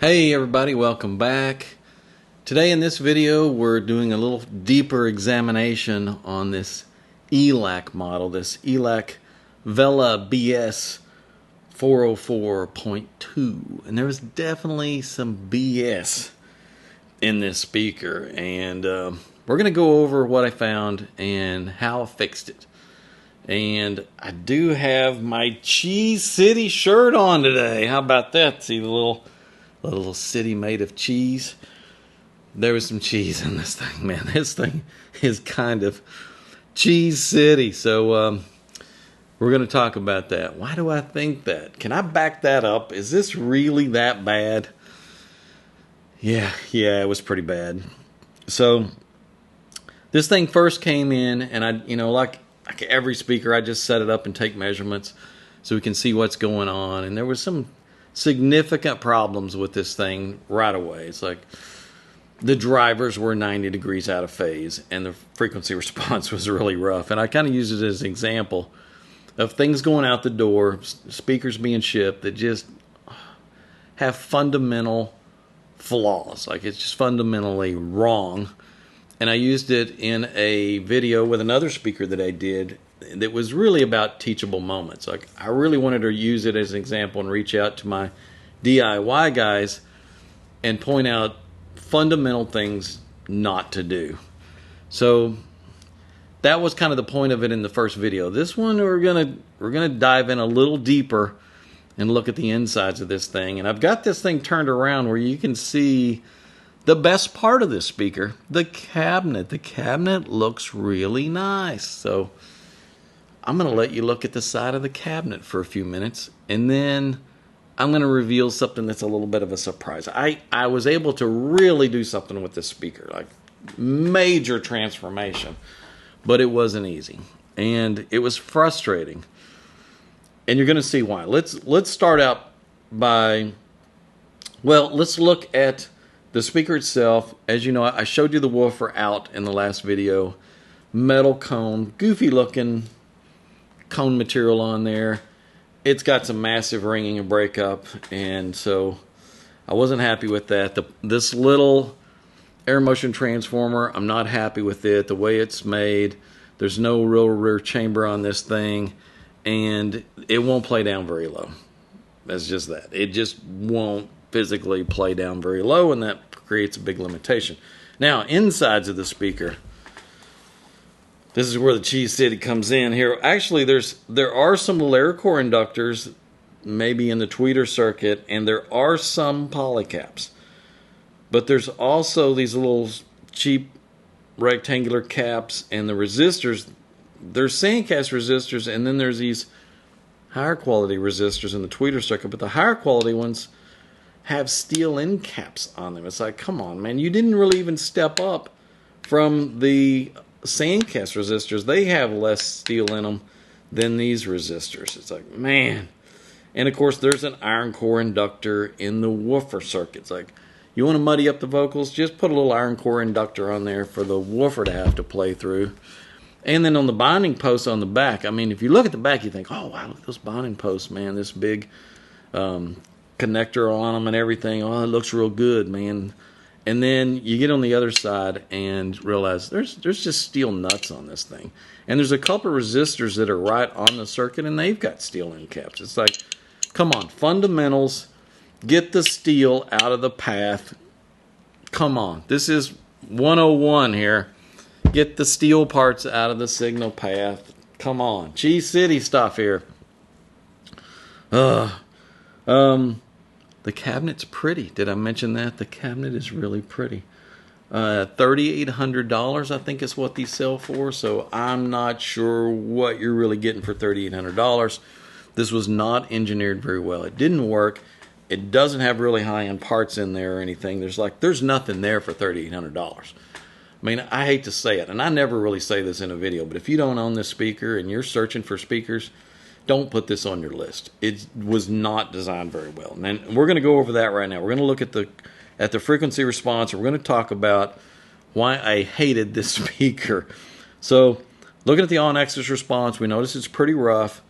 Hey everybody, welcome back. Today in this video we're doing a little deeper examination on this ELAC model, this ELAC Vela BS 404.2, and there was definitely some BS in this speaker, and we're going to go over what I found and how I fixed it. And I do have my Cheese City shirt on today. How about that? See the little city made of cheese. There was some cheese in this thing, man. This thing is kind of Cheese City. So we're going to talk about that. Why do I think that? Can I back that up? Is this really that bad? Yeah, it was pretty bad. So this thing first came in, and I, like every speaker, I just set it up and take measurements so we can see what's going on. And there was some significant problems with this thing right away. It's like the drivers were 90 degrees out of phase and the frequency response was really rough. And I kind of use it as an example of things going out the door, speakers being shipped that just have fundamental flaws. Like it's just fundamentally wrong. And I used it in a video with another speaker that I did that was really about teachable moments. Like I really wanted to use it as an example and reach out to my DIY guys and point out fundamental things not to do. So that was kind of the point of it in the first video. This one we're gonna dive in a little deeper and look at the insides of this thing. And I've got this thing turned around where you can see the best part of this speaker, the cabinet. The cabinet looks really nice. So I'm going to let you look at the side of the cabinet for a few minutes, and then I'm going to reveal something that's a little bit of a surprise. I was able to really do something with this speaker, like major transformation, but it wasn't easy, and it was frustrating, and you're going to see why. Let's start out by, let's look at the speaker itself. As you know, I showed you the woofer out in the last video. Metal cone, goofy looking cone material on there. It's got some massive ringing and breakup, and so I wasn't happy with that. This little air motion transformer, I'm not happy with it. The way it's made, there's no real rear chamber on this thing, and it won't play down very low. That's just that. It just won't physically play down very low, and that creates a big limitation. Now, insides of the speaker, this is where the Cheese City comes in here. Actually, there are some LaraCore inductors, maybe in the tweeter circuit, and there are some polycaps. But there's also these little cheap rectangular caps, and the resistors, there's sandcast resistors, and then there's these higher quality resistors in the tweeter circuit, but the higher quality ones have steel end caps on them. It's like, come on, man, you didn't really even step up from the sandcast resistors. They have less steel in them than these resistors. It's like, man. And of course there's an iron core inductor in the woofer circuit. It's like, you want to muddy up the vocals, just put a little iron core inductor on there for the woofer to have to play through. And then on the bonding posts on the back, I mean, if you look at the back, you think, oh wow, look at those bonding posts, man, this big connector on them and everything. Oh, it looks real good, man. And then you get on the other side and realize there's just steel nuts on this thing. And there's a couple of resistors that are right on the circuit, and they've got steel end caps. It's like, come on, fundamentals, get the steel out of the path. Come on, this is 101 here. Get the steel parts out of the signal path. Come on, Cheese City stuff here. The cabinet's pretty. Did I mention that? The cabinet is really pretty. $3,800, I think, is what these sell for. So I'm not sure what you're really getting for $3,800. This was not engineered very well. It didn't work. It doesn't have really high-end parts in there or anything. There's nothing there for $3,800. I mean, I hate to say it, and I never really say this in a video, but if you don't own this speaker and you're searching for speakers, don't put this on your list. It was not designed very well. And we're going to go over that right now. We're going to look at the frequency response. We're going to talk about why I hated this speaker. So looking at the on-axis response, we notice it's pretty rough.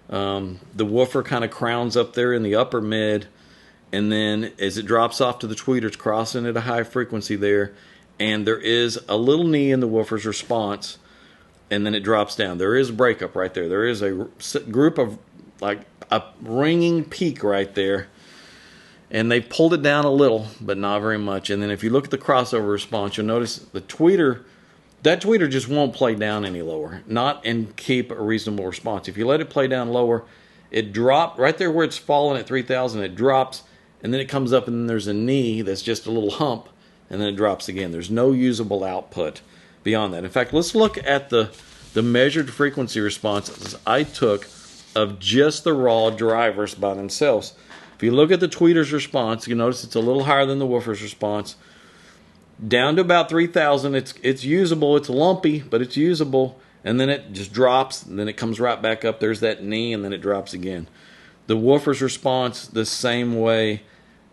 The woofer kind of crowns up there in the upper mid, and then as it drops off to the tweeter, it's crossing at a high frequency there, and there is a little knee in the woofer's response, and then it drops down. There is a breakup right there. There is a group of, like, a ringing peak right there, and they pulled it down a little, but not very much. And then if you look at the crossover response, you'll notice the tweeter, that tweeter just won't play down any lower, not and keep a reasonable response. If you let it play down lower, it dropped right there where it's falling at 3,000. It drops, and then it comes up, and then there's a knee that's just a little hump, and then it drops again. There's no usable output beyond that. In fact, let's look at the measured frequency responses I took of just the raw drivers by themselves. If you look at the tweeter's response, you notice it's a little higher than the woofer's response. Down to about 3,000, it's usable. It's lumpy, but it's usable. And then it just drops, and then it comes right back up. There's that knee, and then it drops again. The woofer's response, the same way.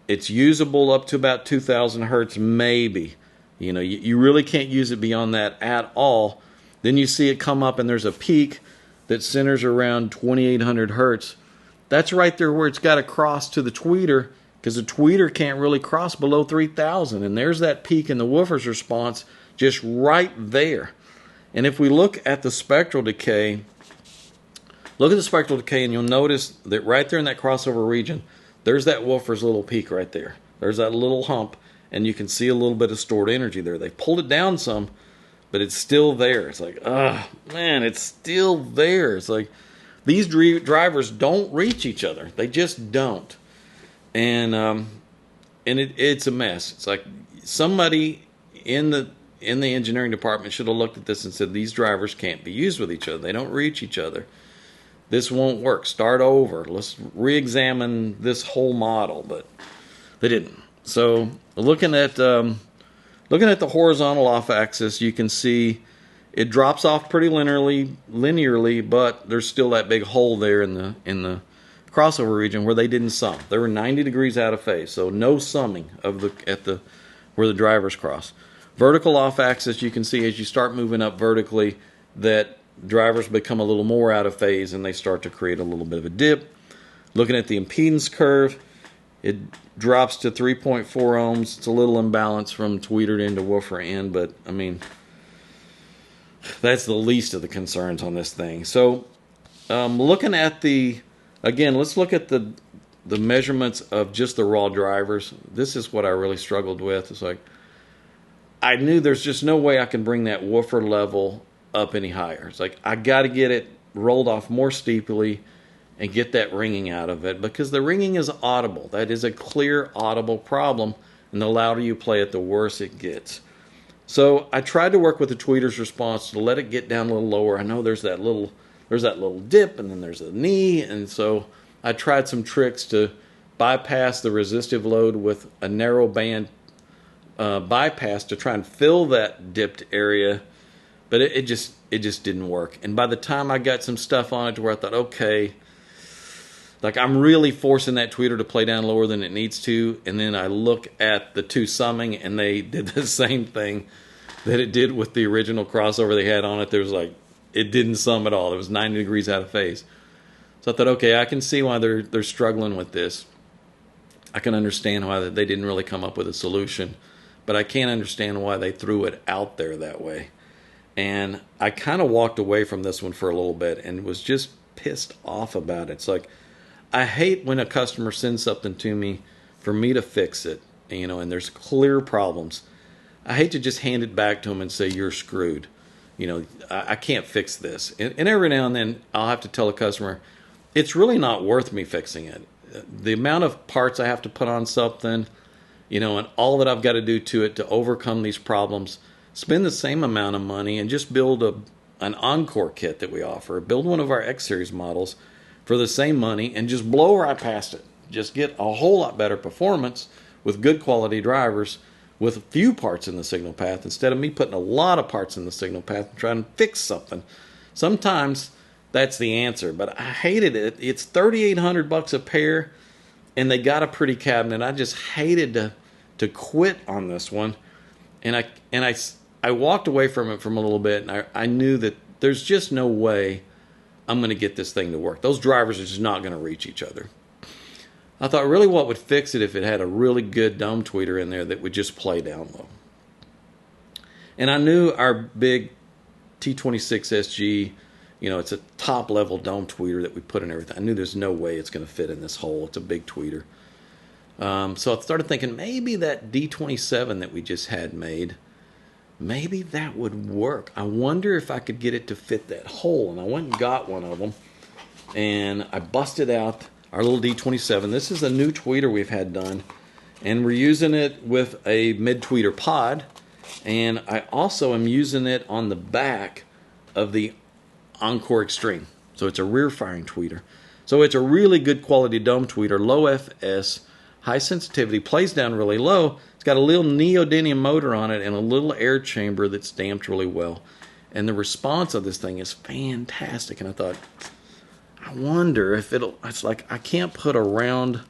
It's usable up to about 2,000 hertz, maybe. You know, you really can't use it beyond that at all. Then you see it come up, and there's a peak that centers around 2,800 hertz. That's right there where it's got to cross to the tweeter, because the tweeter can't really cross below 3,000. And there's that peak in the woofer's response just right there. And if we look at the spectral decay, and you'll notice that right there in that crossover region, there's that woofer's little peak right there. There's that little hump, and you can see a little bit of stored energy there. They pulled it down some, but it's still there. It's like, man, it's still there. It's like these drivers don't reach each other. They just don't. And it's a mess. It's like somebody in the engineering department should have looked at this and said, these drivers can't be used with each other. They don't reach each other. This won't work. Start over. Let's re-examine this whole model. But they didn't. So looking at the horizontal off-axis, you can see it drops off pretty linearly, but there's still that big hole there in the crossover region where they didn't sum. They were 90 degrees out of phase, so no summing of where the drivers cross. Vertical off-axis, you can see as you start moving up vertically that drivers become a little more out of phase and they start to create a little bit of a dip. Looking at the impedance curve, it drops to 3.4 ohms. It's a little imbalanced from tweeter end to woofer end, but I mean, that's the least of the concerns on this thing. So looking at let's look at the measurements of just the raw drivers. This is what I really struggled with. It's like, I knew there's just no way I can bring that woofer level up any higher. It's like, I got to get it rolled off more steeply and get that ringing out of it, because the ringing is audible. That is a clear audible problem, and the louder you play it, the worse it gets. So I tried to work with the tweeter's response to let it get down a little lower. I know there's that little dip, and then there's a knee, and so I tried some tricks to bypass the resistive load with a narrow band bypass to try and fill that dipped area, but it just didn't work. And by the time I got some stuff on it to where I thought, okay, like I'm really forcing that tweeter to play down lower than it needs to, and then I look at the two summing, and they did the same thing that it did with the original crossover they had on it. There was like, it didn't sum at all. It was 90 degrees out of phase. So I thought, okay, I can see why they're struggling with this. I can understand why they didn't really come up with a solution, but I can't understand why they threw it out there that way. And I kind of walked away from this one for a little bit and was just pissed off about it. It's like, I hate when a customer sends something to me for me to fix it, and there's clear problems. I hate to just hand it back to them and say, you're screwed. I can't fix this. And every now and then I'll have to tell a customer, it's really not worth me fixing it. The amount of parts I have to put on something, and all that I've got to do to it to overcome these problems, spend the same amount of money and just build an Encore kit that we offer. Build one of our X Series models for the same money and just blow right past it. Just get a whole lot better performance with good quality drivers with a few parts in the signal path, instead of me putting a lot of parts in the signal path and trying to fix something. Sometimes that's the answer, but I hated it. It's $3,800 a pair, and they got a pretty cabinet. I just hated to quit on this one, and I walked away from it from a little bit, and I knew that there's just no way I'm going to get this thing to work. Those drivers are just not going to reach each other. I thought really what would fix it if it had a really good dome tweeter in there that would just play down low. And I knew our big T26SG, it's a top level dome tweeter that we put in everything. I knew there's no way it's going to fit in this hole. It's a big tweeter. So I started thinking maybe that D27 that we just had made, maybe that would work. I wonder if I could get it to fit that hole. And I went and got one of them, and I busted out our little D27. This is a new tweeter we've had done, and we're using it with a mid-tweeter pod, and I also am using it on the back of the Encore Extreme. So it's a rear-firing tweeter. So it's a really good quality dome tweeter, low FS, high sensitivity, plays down really low. It's got a little neodymium motor on it and a little air chamber that's damped really well. And the response of this thing is fantastic. And I thought, I wonder if it's like I can't put a round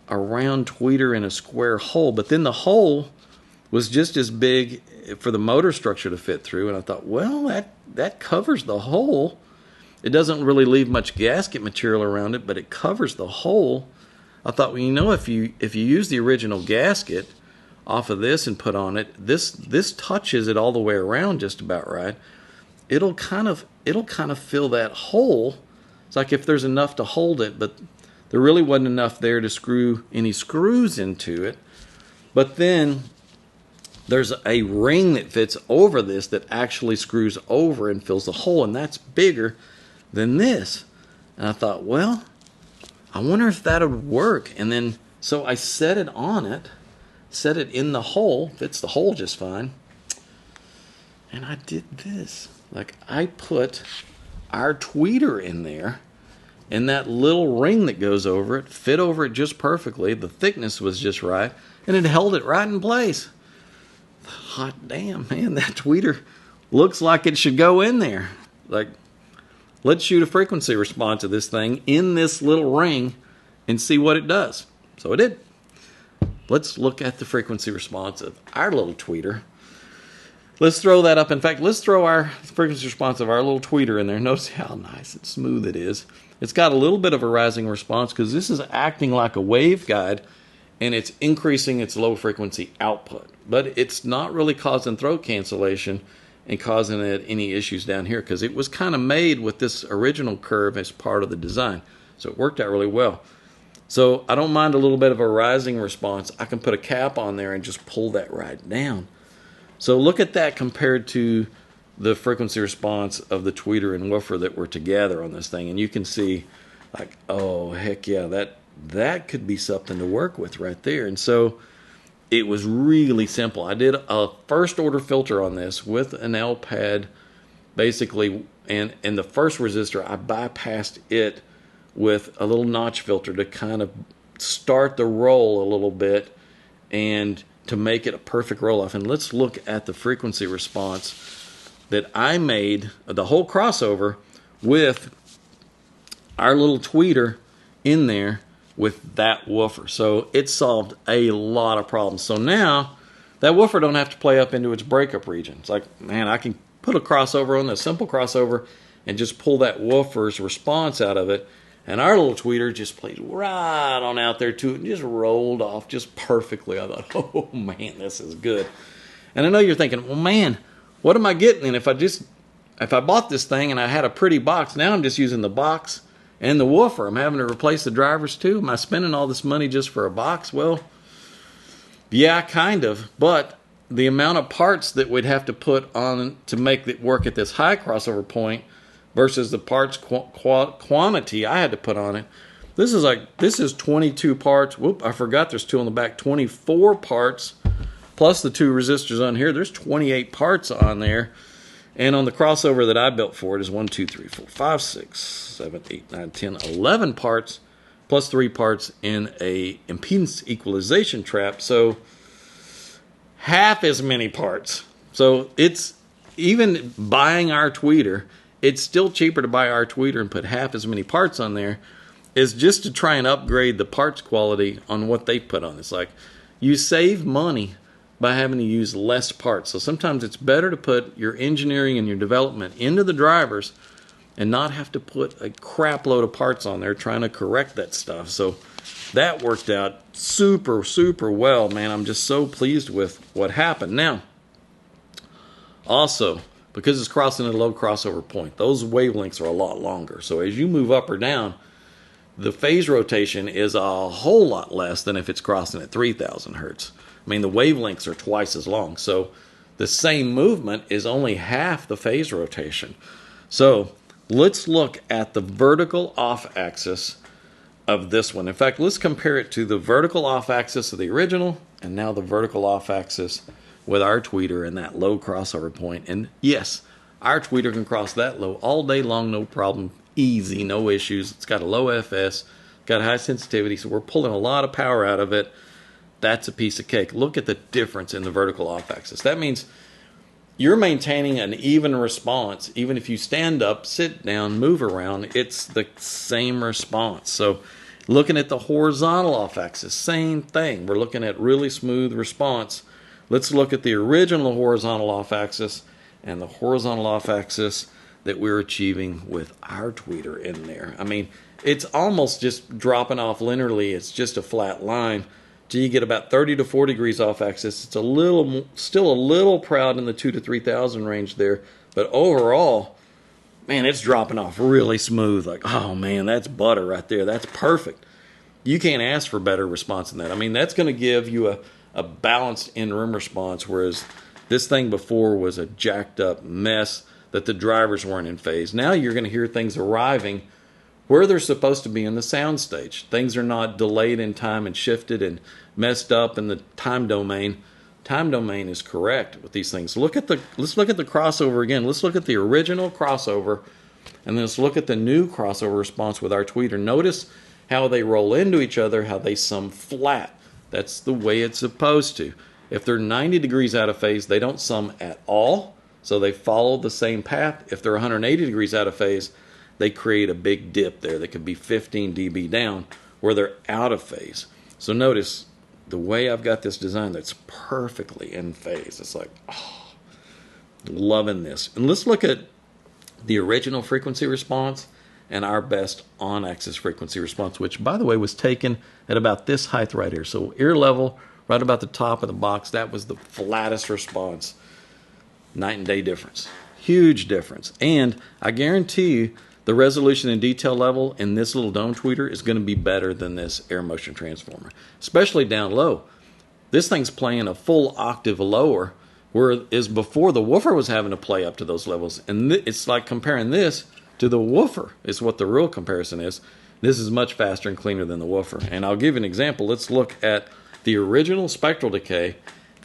tweeter in a square hole. But then the hole was just as big for the motor structure to fit through. And I thought, well, that covers the hole. It doesn't really leave much gasket material around it, but it covers the hole. I thought, well, if you use the original gasket off of this and put on it, this touches it all the way around just about right. It'll kind of fill that hole. It's like if there's enough to hold it, but there really wasn't enough there to screw any screws into it. But then there's a ring that fits over this that actually screws over and fills the hole, and that's bigger than this. And I thought, well, I wonder if that would work. And then, so I set it on it, set it in the hole, fits the hole just fine. And I did this. Like, I put our tweeter in there, and that little ring that goes over it fit over it just perfectly. The thickness was just right, and it held it right in place. Hot damn, man, that tweeter looks like it should go in there. Like, let's shoot a frequency response of this thing in this little ring and see what it does. So it did. Let's look at the frequency response of our little tweeter. Let's throw that up. In fact, let's throw our frequency response of our little tweeter in there. Notice how nice and smooth it is. It's got a little bit of a rising response because this is acting like a waveguide, and it's increasing its low frequency output. But it's not really causing throat cancellation and causing it any issues down here because it was kind of made with this original curve as part of the design. So it worked out really well. So I don't mind a little bit of a rising response. I can put a cap on there and just pull that right down. So look at that compared to the frequency response of the tweeter and woofer that were together on this thing. And you can see, like, oh, heck yeah, that could be something to work with right there. And so it was really simple. I did a first order filter on this with an L pad, basically, and the first resistor, I bypassed it with a little notch filter to kind of start the roll a little bit and to make it a perfect roll-off. And let's look at the frequency response that I made, the whole crossover, with our little tweeter in there with that woofer. So it solved a lot of problems. So now that woofer don't have to play up into its breakup region. It's like, man, I can put a crossover on, a simple crossover, and just pull that woofer's response out of it. And our little tweeter just played right on out there to it and just rolled off just perfectly. I thought, oh man, this is good. And I know you're thinking, well, man, what am I getting? And if I bought this thing and I had a pretty box, now I'm just using the box and the woofer. I'm having to replace the drivers too. Am I spending all this money just for a box? Well, yeah, kind of. But the amount of parts that we'd have to put on to make it work at this high crossover point versus the parts quantity I had to put on it. This is 22 parts. Whoop, I forgot there's 2 on the back. 24 parts plus the 2 resistors on here. There's 28 parts on there. And on the crossover that I built for it is 1, 2, 3, 4, 5, 6, 7, 8, 9, 10, 11 parts plus 3 parts in a impedance equalization trap. So half as many parts. So it's even buying our tweeter, it's still cheaper to buy our tweeter and put half as many parts on there is just to try and upgrade the parts quality on what they put on. It's like you save money by having to use less parts. So sometimes it's better to put your engineering and your development into the drivers and not have to put a crap load of parts on there trying to correct that stuff. So that worked out super, super well, man. I'm just so pleased with what happened. Now, also, because it's crossing at a low crossover point, those wavelengths are a lot longer. So as you move up or down, the phase rotation is a whole lot less than if it's crossing at 3,000 hertz. I mean, the wavelengths are twice as long. So the same movement is only half the phase rotation. So let's look at the vertical off axis of this one. In fact, let's compare it to the vertical off axis of the original and now the vertical off axis with our tweeter and that low crossover point. And yes, our tweeter can cross that low all day long, no problem, easy, no issues. It's got a low FS, got high sensitivity, so we're pulling a lot of power out of it. That's a piece of cake. Look at the difference in the vertical off axis. That means you're maintaining an even response. Even if you stand up, sit down, move around, it's the same response. So looking at the horizontal off axis, same thing. We're looking at really smooth response. Let's look at the original horizontal off axis and the horizontal off axis that we're achieving with our tweeter in there. I mean, it's almost just dropping off linearly. It's just a flat line. So you get about 30 to 40 degrees off axis. It's still a little proud in the 2 to 3,000 range there, but overall, man, it's dropping off really smooth. Like, oh man, that's butter right there. That's perfect. You can't ask for better response than that. I mean, that's going to give you a balanced in-room response, whereas this thing before was a jacked up mess that the drivers weren't in phase. Now you're going to hear things arriving where they're supposed to be in the sound stage. Things are not delayed in time and shifted and messed up in the time domain. Time domain is correct with these things. Let's look at the crossover again. Let's look at the original crossover, and then let's look at the new crossover response with our tweeter. Notice how they roll into each other, how they sum flat. That's the way it's supposed to. If they're 90 degrees out of phase, they don't sum at all, so they follow the same path. If they're 180 degrees out of phase, they create a big dip there that could be 15 dB down where they're out of phase. So notice the way I've got this design that's perfectly in phase. It's like, oh, loving this. And let's look at the original frequency response and our best on-axis frequency response, which, by the way, was taken at about this height right here. So ear level, right about the top of the box, that was the flattest response. Night and day difference. Huge difference. And I guarantee you, the resolution and detail level in this little dome tweeter is going to be better than this air motion transformer, especially down low. This thing's playing a full octave lower, whereas before the woofer was having to play up to those levels. And it's like comparing this to the woofer is what the real comparison is. This is much faster and cleaner than the woofer. And I'll give you an example. Let's look at the original spectral decay,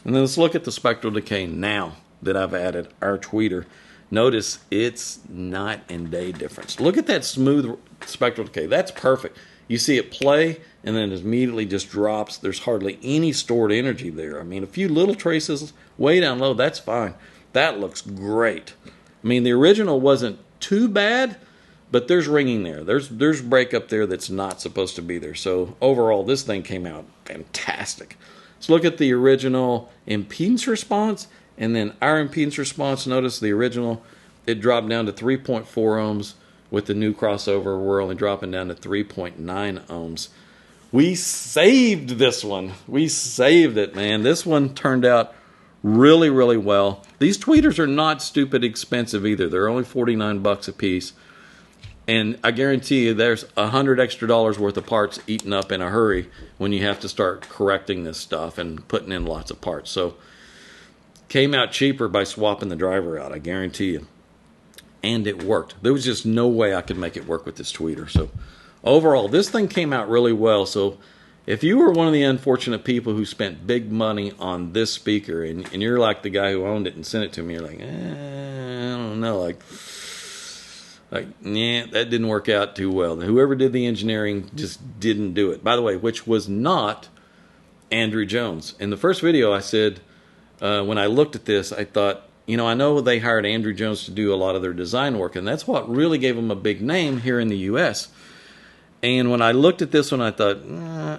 and then let's look at the spectral decay now that I've added our tweeter. Notice it's night and day difference. Look at that smooth spectral decay. That's perfect. You see it play, and then it immediately just drops. There's hardly any stored energy there. I mean, a few little traces way down low, that's fine. That looks great. I mean, the original wasn't too bad, but there's ringing there. There's breakup there that's not supposed to be there. So overall, this thing came out fantastic. Let's look at the original impedance response. And then our impedance response, notice the original, it dropped down to 3.4 ohms. With the new crossover, we're only dropping down to 3.9 ohms. We saved this one. We saved it, man. This one turned out really, really well. These tweeters are not stupid expensive either. They're only $49 a piece. And I guarantee you there's $100 extra worth of parts eaten up in a hurry when you have to start correcting this stuff and putting in lots of parts. So came out cheaper by swapping the driver out, I guarantee you. And it worked. There was just no way I could make it work with this tweeter. So overall, this thing came out really well. So if you were one of the unfortunate people who spent big money on this speaker, and you're like the guy who owned it and sent it to me, you're like, I don't know, like, yeah, that didn't work out too well. Whoever did the engineering just didn't do it. By the way, which was not Andrew Jones. In the first video, I said, when I looked at this, I thought, I know they hired Andrew Jones to do a lot of their design work, and that's what really gave them a big name here in the U.S. And when I looked at this one, I thought,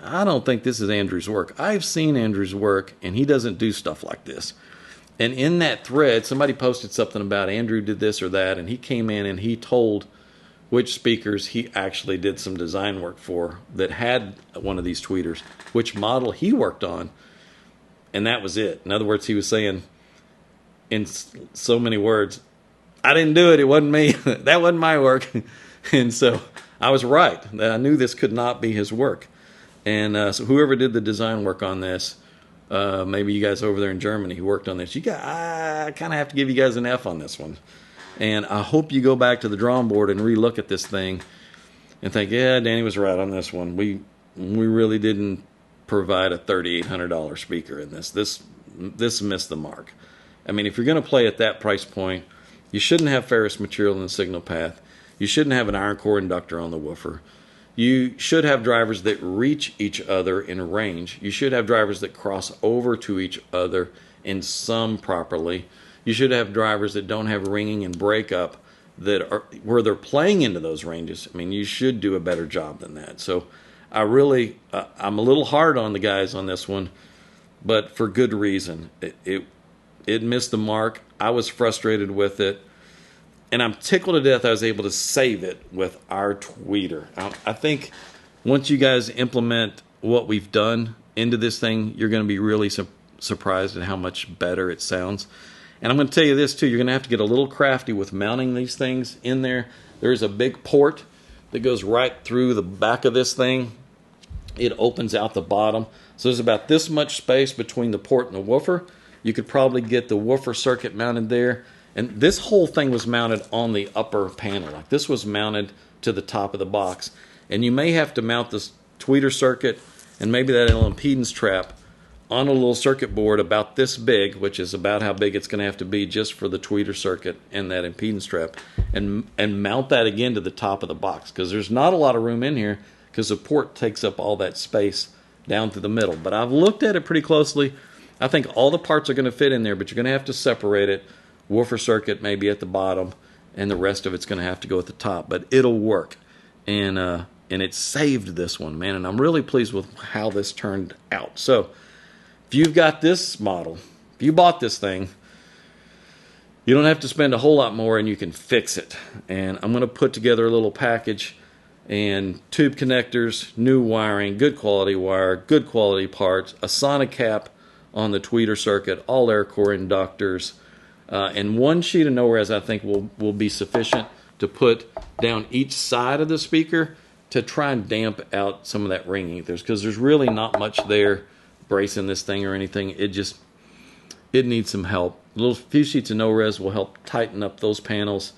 I don't think this is Andrew's work. I've seen Andrew's work, and he doesn't do stuff like this. And in that thread, somebody posted something about Andrew did this or that, and he came in and he told which speakers he actually did some design work for that had one of these tweeters, which model he worked on, and that was it. In other words, he was saying, in so many words, I didn't do it. It wasn't me. That wasn't my work. And so I was right. I knew this could not be his work. And so whoever did the design work on this, maybe you guys over there in Germany who worked on this, I kind of have to give you guys an F on this one. And I hope you go back to the drawing board and relook at this thing and think, yeah, Danny was right on this one. We really didn't provide a $3,800 speaker in this. This missed the mark. I mean, if you're going to play at that price point, you shouldn't have ferrous material in the signal path. You shouldn't have an iron core inductor on the woofer. You should have drivers that reach each other in range. You should have drivers that cross over to each other and sum properly. You should have drivers that don't have ringing and breakup that are where they're playing into those ranges. I mean, you should do a better job than that. So I'm a little hard on the guys on this one, but for good reason. It missed the mark. I was frustrated with it. And I'm tickled to death I was able to save it with our tweeter. I think once you guys implement what we've done into this thing, you're going to be really surprised at how much better it sounds. And I'm going to tell you this too, you're going to have to get a little crafty with mounting these things in there. There's a big port that goes right through the back of this thing. It opens out the bottom. So there's about this much space between the port and the woofer. You could probably get the woofer circuit mounted there. And this whole thing was mounted on the upper panel. Like this was mounted to the top of the box. And you may have to mount this tweeter circuit and maybe that little impedance trap on a little circuit board about this big, which is about how big it's going to have to be just for the tweeter circuit and that impedance trap, and mount that again to the top of the box, because there's not a lot of room in here because the port takes up all that space down through the middle. But I've looked at it pretty closely. I think all the parts are going to fit in there, but you're going to have to separate it. Woofer circuit maybe at the bottom, and the rest of it's going to have to go at the top. But it'll work, and it saved this one, man. And I'm really pleased with how this turned out. So if you've got this model, if you bought this thing, you don't have to spend a whole lot more, and you can fix it. And I'm going to put together a little package, and tube connectors, new wiring, good quality wire, good quality parts, a sonic cap on the tweeter circuit, all air core inductors, and one sheet of no-res I think will be sufficient to put down each side of the speaker to try and damp out some of that ringing. Because there's really not much there bracing this thing or anything. It needs some help. A few sheets of no-res will help tighten up those panels,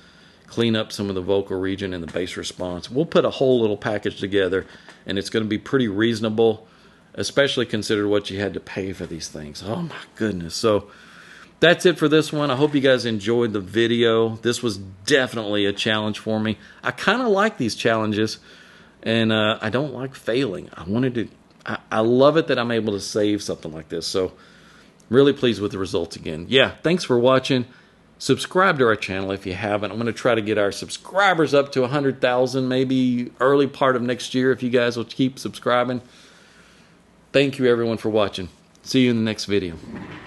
clean up some of the vocal region and the bass response. We'll put a whole little package together, and it's going to be pretty reasonable, especially consider what you had to pay for these things. Oh my goodness. So that's it for this one. I hope you guys enjoyed the video. This was definitely a challenge for me. I kind of like these challenges, and I don't like failing. I love it that I'm able to save something like this. So really pleased with the results again. Yeah, thanks for watching. Subscribe to our channel if you haven't. I'm going to try to get our subscribers up to 100,000 maybe early part of next year if you guys will keep subscribing. Thank you everyone for watching. See you in the next video.